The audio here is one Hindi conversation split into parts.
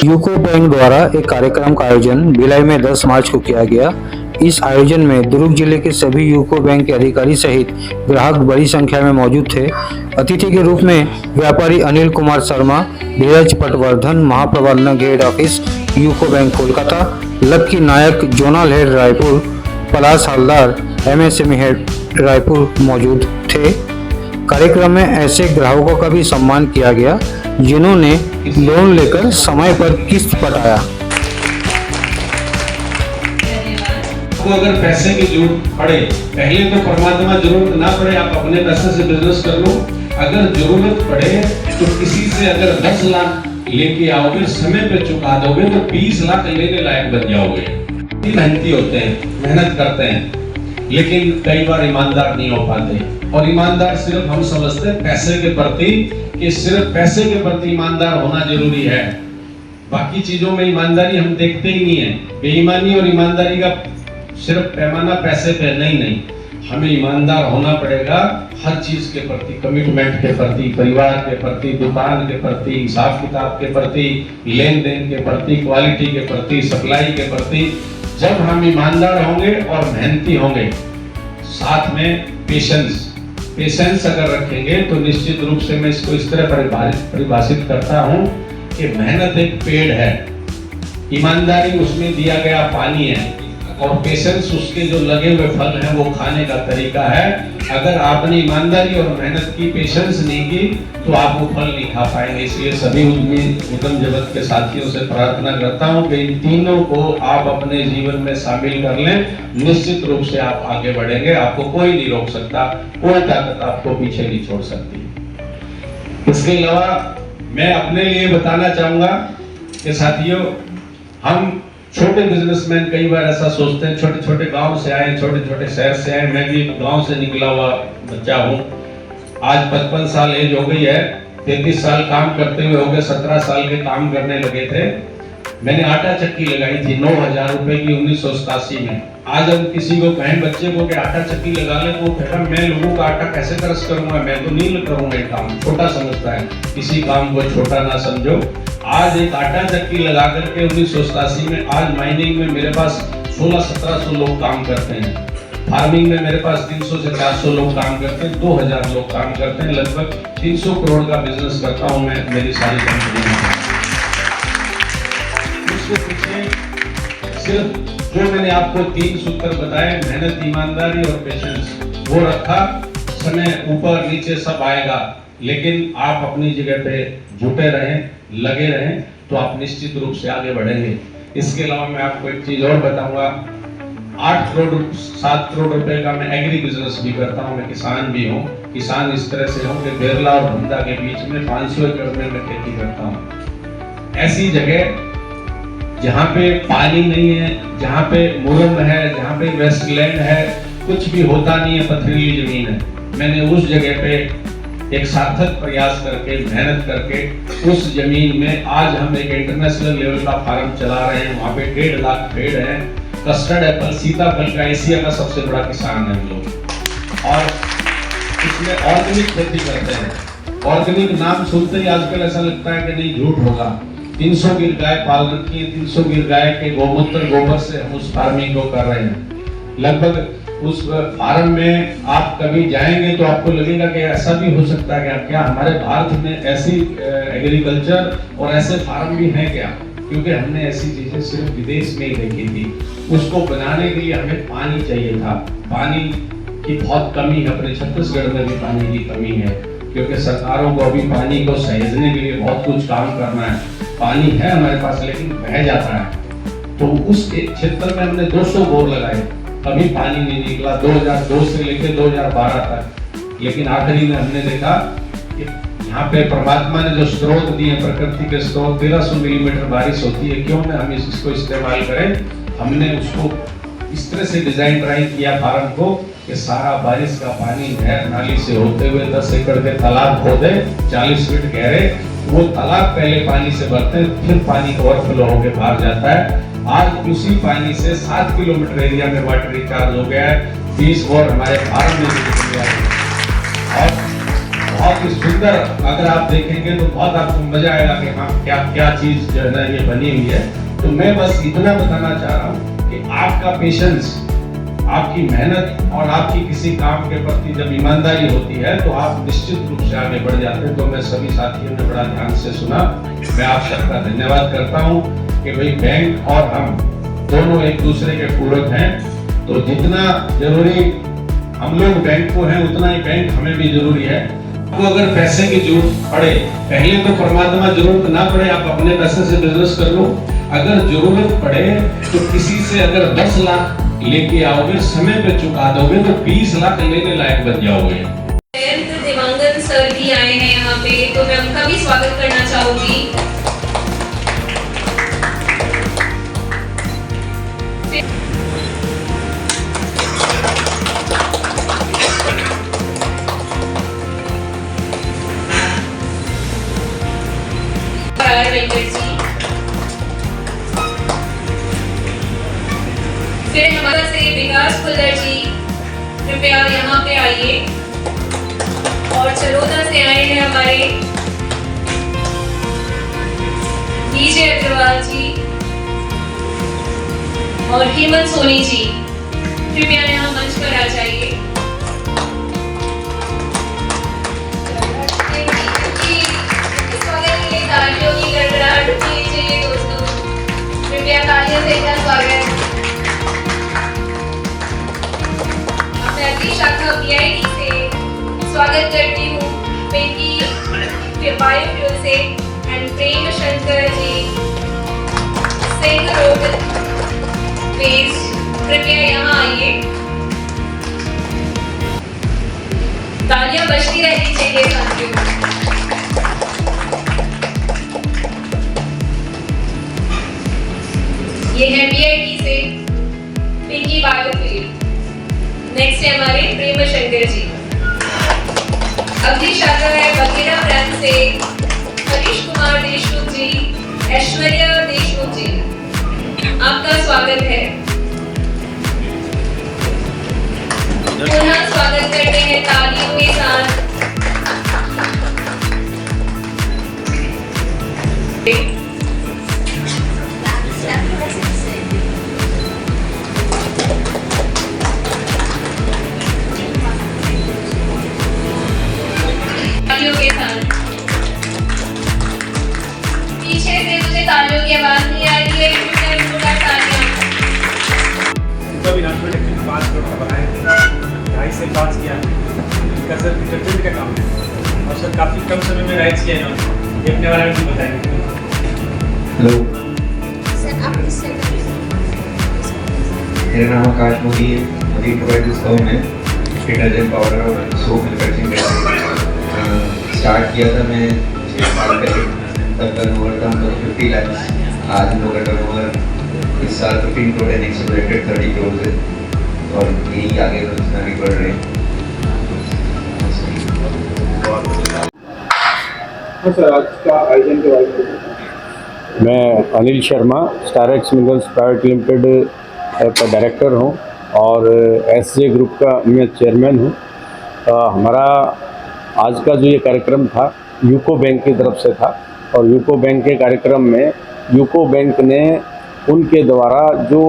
यूको बैंक द्वारा एक कार्यक्रम का आयोजन भिलाई में 10 मार्च को किया गया। इस आयोजन में दुर्ग जिले के सभी यूको बैंक के अधिकारी सहित ग्राहक बड़ी संख्या में मौजूद थे। अतिथि के रूप में व्यापारी अनिल कुमार शर्मा, धीरज पटवर्धन, महाप्रबंधक head office UCO bank Kolkata, Lucky Nayak, zonal head Raipur, Palash Haldar, MSME head Raipur मौजूद थे। कार्यक्रम में ऐसे ग्राहकों का भी सम्मान किया गया जिन्होंने लोन लेकर समय पर किस्त पटाया। आपको अगर पैसे की जरूरत पड़े, पहले तो परमात्मा जरूरत ना पड़े, आप अपने पैसे से बिजनेस कर लो। अगर जरूरत पड़े तो किसी से अगर 10 लाख लेके आओगे, समय पे चुका दोगे तो 20 लाख लेने लायक बन जाओगे। मेहनती होते हैं, मेहनत करते हैं, लेकिन कई बार ईमानदार नहीं हो पाते। और ईमानदार सिर्फ हम समझते हैं पैसे के प्रति, कि सिर्फ पैसे के प्रति ईमानदार होना जरूरी है। बाकी चीजों में ईमानदारी हम देखते ही नहीं है। बेईमानी और ईमानदारी का सिर्फ पैमाना पैसे पे नहीं, हमें ईमानदार होना पड़ेगा हर चीज के प्रति, कमिटमेंट के प्रति, परिवार के प्रति, दुकान के प्रति, हिसाब किताब के प्रति, लेन देन के प्रति, क्वालिटी के प्रति, सप्लाई के प्रति। जब हम ईमानदार होंगे और मेहनती होंगे, साथ में पेशेंस अगर रखेंगे, तो निश्चित रूप से मैं इसको इस तरह परिभाषित करता हूं कि मेहनत एक पेड़ है, ईमानदारी उसमें दिया गया पानी है, और पेशेंस उसके जो लगे हुए फल हैं वो खाने का तरीका है। अगर आपने ईमानदारी और मेहनत की, पेशेंस नहीं की, तो आप वो फल नहीं खा पाएंगे। इसलिए सभी उद्यम जगत के साथियों से प्रार्थना करता हूं कि इन तीनों को आप अपने जीवन में शामिल कर लें। निश्चित रूप से आप आगे बढ़ेंगे, आपको कोई नहीं रोक सकता, कोई ताकत आपको पीछे नहीं छोड़ सकती। इसके अलावा मैं अपने लिए बताना चाहूंगा कि साथियों, हम छोटे बिजनेसमैन कई बार ऐसा सोचते हैं, छोटे छोटे गांव से आए, छोटे छोटे शहर से आए। मैं भी गांव से निकला हुआ बच्चा हूं। आज 55 साल एज हो गई है, 33 साल काम करते हुए हो गए, 17 साल के काम करने लगे थे। मैंने आटा चक्की लगाई थी 9,000 रुपए की 1987 में। आज हम किसी को कहें बच्चे को कि आटा चक्की लगा ले, तो वो कहेगा मैं लोगों का आटा कैसे क्रश करूंगा, मैं तो नहीं करूंगा। ये काम छोटा समझता है, किसी काम को छोटा ना समझो। आज एक आटा चक्की लगा करके 1987 में, आज माइनिंग में मेरे पास 1600-1700 लोग काम करते हैं। फार्मिंग में मेरे पास 300 से 400 लोग काम करते हैं, 2000 लोग काम करते हैं। लगभग 300 करोड़ का बिजनेस करता हूं मैं मेरी सारी कंपनी में। उसके पीछे सिर्फ जो मैंने आपको 3 सूत्र बताए, मेहनत, ईमानदारी और पेशेंस, वो रखा। समय ऊपर नीचे सब आएगा, लेकिन आप अपनी जगह पे जुटे रहें, लगे रहें, तो आप निश्चित रूप से आगे बढ़ेंगे। इसके अलावा मैं आपको एक चीज और बताऊंगा। 8 करोड़ 7 करोड़ रुपए का मैं एग्री बिजनेस भी करता हूं। मैं किसान भी हूं। किसान इस तरह से हूं कि बेरला और धंधा के बीच में 500 एकड़ में मैं खेती करता हूं। ऐसी जगह जहां पे पानी नहीं है, जहां पे मुरम है, जहां पे वेस्टलैंड है, कुछ भी होता नहीं है, पथरीली जमीन है, मैंने उस जगह पे एक सार्थक प्रयास करके, मेहनत करके उस जमीन में आज हम एक इंटरनेशनल लेवल का फार्म चला रहे हैं। वहाँ पे 1.5 लाख पेड़ हैं। कस्टर्ड एप्पल, सीताफल का एशिया का सबसे बड़ा किसान है हम लोग, और इसमें ऑर्गेनिक खेती करते हैं। ऑर्गेनिक नाम सुनते ही आजकल ऐसा लगता है कि नहीं, झूठ होगा। 300 गिर गाय पाल रखी है, 300 गिर गाय के गोमूत्र, गोबर से हम उस फार्मिंग को कर रहे हैं। लगभग उस फार्म में आप कभी जाएंगे तो आपको लगेगा कि ऐसा भी हो सकता है क्या हमारे भारत में ऐसी एग्रीकल्चर और ऐसे फार्म भी हैं क्या? क्योंकि हमने ऐसी चीजें सिर्फ विदेश में ही देखी थी। उसको बनाने के लिए हमें पानी चाहिए था। पानी की बहुत कमी है, अपने छत्तीसगढ़ में भी पानी की कमी है, क्योंकि सरकारों को अभी पानी को सहेजने के लिए बहुत कुछ काम करना है। पानी है हमारे पास, लेकिन बह जाता है। तो उस क्षेत्र में हमने 200 बोर लगाए, कभी पानी नहीं निकला 2002 से लेकर 2012 तक। लेकिन आखिरी में हमने देखा कि यहाँ पे परमात्मा ने जो स्रोत दिए, प्रकृति के स्रोत, 1300 मिलीमीटर बारिश होती है, क्यों ना हम इसको इस्तेमाल करें। हमने उसको इस तरह से डिजाइन ट्राई किया फार्म को कि सारा बारिश का पानी नहर नाली से होते हुए 10 एकड़ के तालाब खोदे, 40 फीट गहरे। वो तालाब पहले पानी से भरते हैं, फिर पानी ओवरफ्लो होकर बाहर जाता है। आज उसी पानी से 7 किलोमीटर एरिया में वाटर रिचार्ज हो गया है। 20 बोर हमारे फार्म में भी निकल गया है। और बहुत ही सुंदर, अगर आप देखेंगे तो बहुत आपको मजा आएगा कि हाँ क्या क्या चीज जो है ना ये बनी हुई है। तो मैं बस इतना बताना चाह रहा हूँ कि आपका पेशेंस, आपकी मेहनत और आपकी किसी काम के प्रति जब ईमानदारी होती है तो आप निश्चित रूप से आगे बढ़ जाते हैं। तो मैं सभी साथियों ने बड़ा ध्यान से सुना, मैं आप सबका धन्यवाद करता हूँ कि भाई बैंक और हम दोनों एक दूसरे के पूरक हैं। तो जितना जरूरी हम लोग बैंक को हैं उतना ही बैंक हमें भी जरूरी है। आपको अगर पैसे की जरूरत पड़े, पहले तो परमात्मा जरूरत ना पड़े आप अपने पैसे से बिजनेस कर लो। अगर जरूरत पड़े तो किसी से अगर 10 लाख लेके आओगे, समय पे चुका दोगे तो 20 लाख लेने लायक बन जाओगे। दिवंगत सर भी आए हैं यहाँ पे, तो मैं उनका भी स्वागत करना चाहूंगी। फिर हमारा से विकास फुल्लर जी, कृपया यहाँ पे आइए। और चलोदा से आए हैं हमारे विजय अग्रवाल जी और हेमंत सोनी जी, कृपया यहाँ मंच पर आ जाइए। स्वागत के लिए तालियों की गड़गड़ाहट होनी चाहिए दोस्तों, कृपया तालियों से इनका स्वागत। शाखा पीआईडी से स्वागत करती हूँ पिंकी बायोफ्यूल से and Prem Shankar ji Singh road west, कृपया यहाँ आइए। तालियां बजती रहनी चाहिए साथियों। ये है पीआईडी से पिंकी बायोफ्यूल। नेक्स्ट है हमारे प्रेम शंकर जी। अगली शाखा है बघेरा ब्रांच से हरीश कुमार देशमुख जी, ऐश्वर्या देशमुख जी, आपका स्वागत है। पुनः स्वागत करते हैं तालियों के साथ। के साथ पीछे से मुझे तालियों की आवाज नहीं आ रही है, उनका भी नाम एक्चुअली 5 करोड़ का बनाए थे, 2.5 से 5 किया इनका सर डिटर्जेंट का काम है और सर काफ़ी कम समय में राइज किया इन्होंने, ये अपने बारे में भी बताएंगे। हेलो सर, आप किससे? मेरा नाम आकाश मोदी है। मोदी इंटरप्राइजेस फर्म है, डिटर्जेंट पाउडर और सोप मैन्युफैक्चरिंग स्टार्ट किया था मैं 6 साल पहले। तब टर्नओवर था 50 लाख। आज हम लोग का टर्नओवर इस साल 15 करोड़ है, नेक्स्ट प्रोजेक्टेड 30 करोड़ है और यही आगे आगे बढ़ रहे हैं। सर आज का आयोजन के बारे में। मैं Anil Sharma, Starex minerals private limited का डायरेक्टर हूं और एसजे ग्रुप का मैं चेयरमैन हूं। हमारा आज का जो ये कार्यक्रम था यूको बैंक की तरफ से था और यूको बैंक के कार्यक्रम में यूको बैंक ने उनके द्वारा जो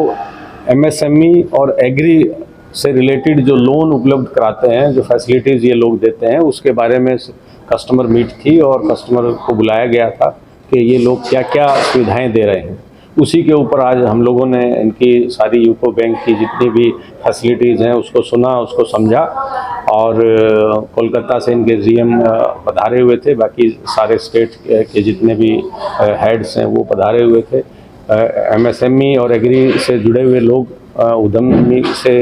एमएसएमई और एग्री से रिलेटेड जो लोन उपलब्ध कराते हैं, जो फैसिलिटीज़ ये लोग देते हैं, उसके बारे में कस्टमर मीट थी और कस्टमर को बुलाया गया था कि ये लोग क्या क्या सुविधाएं दे रहे हैं। उसी के ऊपर आज हम लोगों ने इनकी सारी यूको बैंक की जितनी भी फैसिलिटीज़ हैं उसको सुना, उसको समझा और कोलकाता से इनके जीएम पधारे हुए थे, बाकी सारे स्टेट के जितने भी हेड्स हैं वो पधारे हुए थे। एमएसएमई और एग्री से जुड़े हुए लोग, उद्यमी से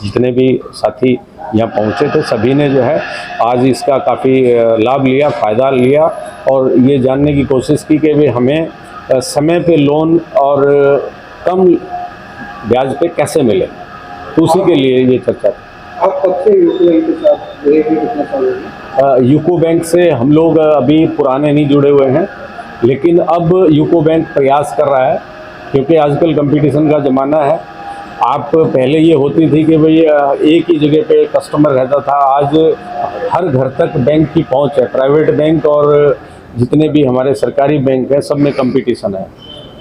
जितने भी साथी यहाँ पहुँचे थे, सभी ने जो है आज इसका काफ़ी लाभ लिया, फ़ायदा लिया और ये जानने की कोशिश की कि वे हमें समय पे लोन और कम ब्याज पे कैसे मिले, तो उसी के लिए ये चर्चा थी। आप कब से यूको बैंक के साथ जुड़े हुए, कितना साल हो गया? यूको बैंक से हम लोग अभी पुराने नहीं जुड़े हुए हैं, लेकिन अब यूको बैंक प्रयास कर रहा है क्योंकि आजकल कंपटीशन का ज़माना है आप पहले ये होती थी कि भाई एक ही जगह पे कस्टमर रहता था, आज हर घर तक बैंक की पहुंच है। प्राइवेट बैंक और जितने भी हमारे सरकारी बैंक हैं सब में कंपटीशन है।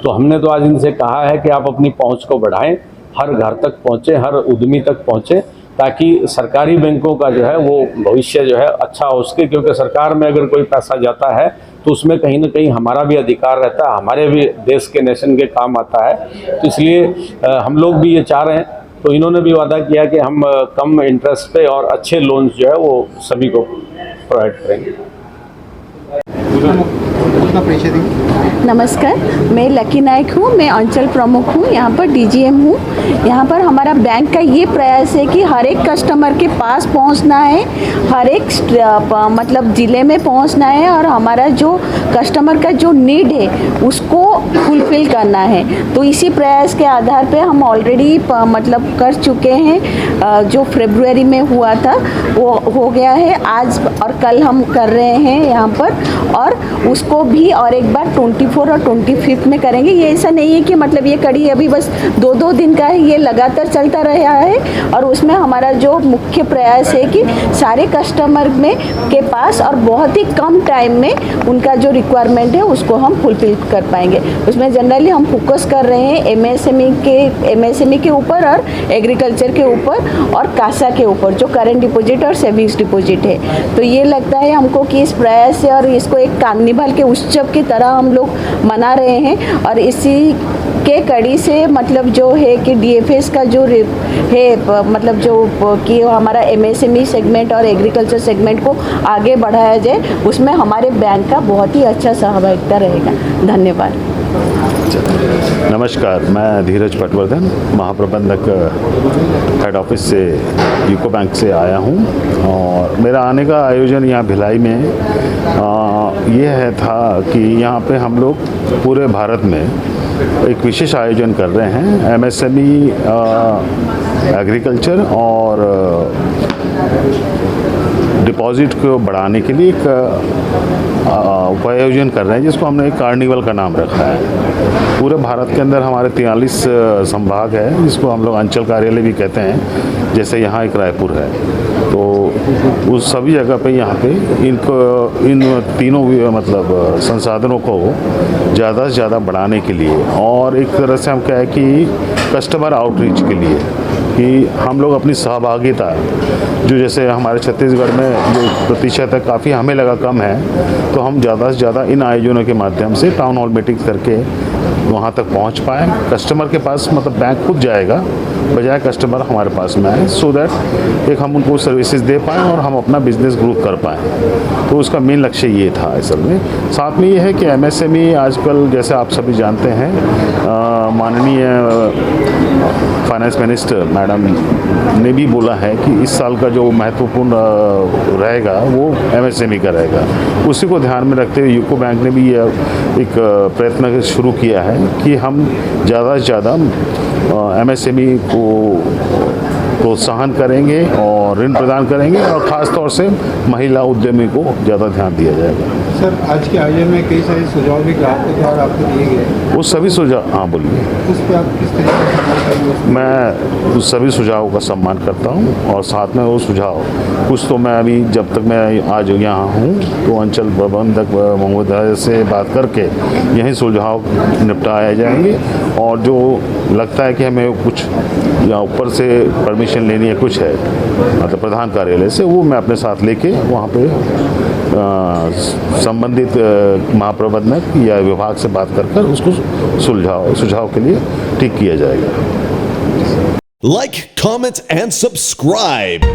तो हमने तो आज इनसे कहा है कि आप अपनी पहुंच को बढ़ाएं, हर घर तक पहुंचे, हर उद्यमी तक पहुंचे, ताकि सरकारी बैंकों का जो है वो भविष्य जो है अच्छा हो सके। क्योंकि सरकार में अगर कोई पैसा जाता है तो उसमें कहीं ना कहीं हमारा भी अधिकार रहता है, हमारे भी देश के नेशन के काम आता है। तो इसलिए हम लोग भी ये चाह रहे हैं। तो इन्होंने भी वादा किया कि हम कम इंटरेस्ट पे और अच्छे लोन्स जो है वो सभी को प्रोवाइड करेंगे। नमस्कार, मैं लकी नायक हूँ, मैं अंचल प्रमुख हूँ, यहाँ पर डीजीएम हूँ। यहाँ पर हमारा बैंक का ये प्रयास है कि हर एक कस्टमर के पास पहुँचना है, हर एक मतलब ज़िले में पहुँचना है और हमारा जो कस्टमर का जो नीड है उसको फुलफ़िल करना है। तो इसी प्रयास के आधार पे हम ऑलरेडी मतलब कर चुके हैं। जो फरवरी में हुआ था वो हो गया है, आज और कल हम कर रहे हैं यहाँ पर, और उसको भी और एक बार 24 और 25 में करेंगे। ये ऐसा नहीं है कि मतलब ये कड़ी अभी बस 2-2 दिन का है, ये लगातार चलता रहा है। और उसमें हमारा जो मुख्य प्रयास है कि सारे कस्टमर में के पास और बहुत ही कम टाइम में उनका जो रिक्वायरमेंट है उसको हम फुलफिल कर पाएंगे। उसमें जनरली हम फोकस कर रहे हैं एमएसएमई के ऊपर और एग्रीकल्चर के ऊपर और कासा के ऊपर, जो करेंट डिपॉजिट और सेविंग्स डिपॉजिट है। तो ये लगता है हमको कि इस प्रयास से और इसको एक कार्निवल के उत्सव की तरह हम लोग मना रहे हैं। और इसी के कड़ी से मतलब जो है कि डीएफएस का जो है मतलब जो कि हमारा एमएसएमई सेगमेंट और एग्रीकल्चर सेगमेंट को आगे बढ़ाया जाए, उसमें हमारे बैंक का बहुत ही अच्छा सहभागिता रहेगा। धन्यवाद। नमस्कार, मैं धीरज पटवर्धन, महाप्रबंधक हेड ऑफिस से यूको बैंक से आया हूं। और मेरा आने का आयोजन यहाँ भिलाई में ये है था कि यहाँ पे हम लोग पूरे भारत में एक विशेष आयोजन कर रहे हैं। एमएसएमई, एग्रीकल्चर और डिपॉजिट को बढ़ाने के लिए एक उपायोजन कर रहे हैं, जिसको हमने एक कार्निवल का नाम रखा है। पूरे भारत के अंदर हमारे 43 संभाग है, जिसको हम लोग अंचल कार्यालय भी कहते हैं। जैसे यहाँ एक रायपुर है, तो उस सभी जगह पे यहाँ पे इन तीनों मतलब संसाधनों को ज़्यादा से ज़्यादा बढ़ाने के लिए, और एक तरह से हम क्या है कि कस्टमर आउटरीच के लिए कि हम लोग अपनी सहभागिता जो जैसे हमारे छत्तीसगढ़ में जो प्रतिशत है काफ़ी हमें लगा कम है, तो हम ज़्यादा से ज़्यादा इन आयोजनों के माध्यम से टाउन हॉल मीटिंग करके वहाँ तक पहुँच पाएँ। कस्टमर के पास मतलब बैंक खुद जाएगा, बजाय कस्टमर हमारे पास में आए, सो दैट एक हम उनको सर्विसेज दे पाएँ और हम अपना बिजनेस ग्रो कर पाएँ। तो उसका मेन लक्ष्य ये था असल में। साथ में ये है कि एमएसएमई आजकल जैसे आप सभी जानते हैं, माननीय फाइनेंस मिनिस्टर मैडम ने भी बोला है कि इस साल का जो महत्वपूर्ण रहेगा वो एमएसएमई का रहेगा। उसी को ध्यान में रखते हुए यूको बैंक ने भी एक प्रयत्न शुरू किया है कि हम ज़्यादा से ज़्यादा एमएसएमई को प्रोत्साहन करेंगे और ऋण प्रदान करेंगे, और ख़ास तौर से महिला उद्यमी को ज़्यादा ध्यान दिया जाएगा। सर, आज के आयोजन में कई सारे सुझाव भी ग्राहकों द्वारा आपको दिए गए, वो सभी सुझाव, हाँ बोलिए। उस पर आप किस तरीके से सम्मान करेंगे? मैं उस सभी सुझावों का सम्मान करता हूँ, और साथ में वो सुझाव कुछ तो मैं अभी जब तक मैं आज यहाँ हूँ तो अंचल प्रबंधक महोदय से बात करके यही सुझाव निपटाए जाएंगे, और जो लगता है कि हमें कुछ या ऊपर से परमिशन लेनी है, कुछ है मतलब प्रधान कार्यालय से, वो मैं अपने साथ लेके वहाँ पे संबंधित महाप्रबंधक या विभाग से बात कर उसको सुझाव के लिए ठीक किया जाएगा। Like, comment, and subscribe.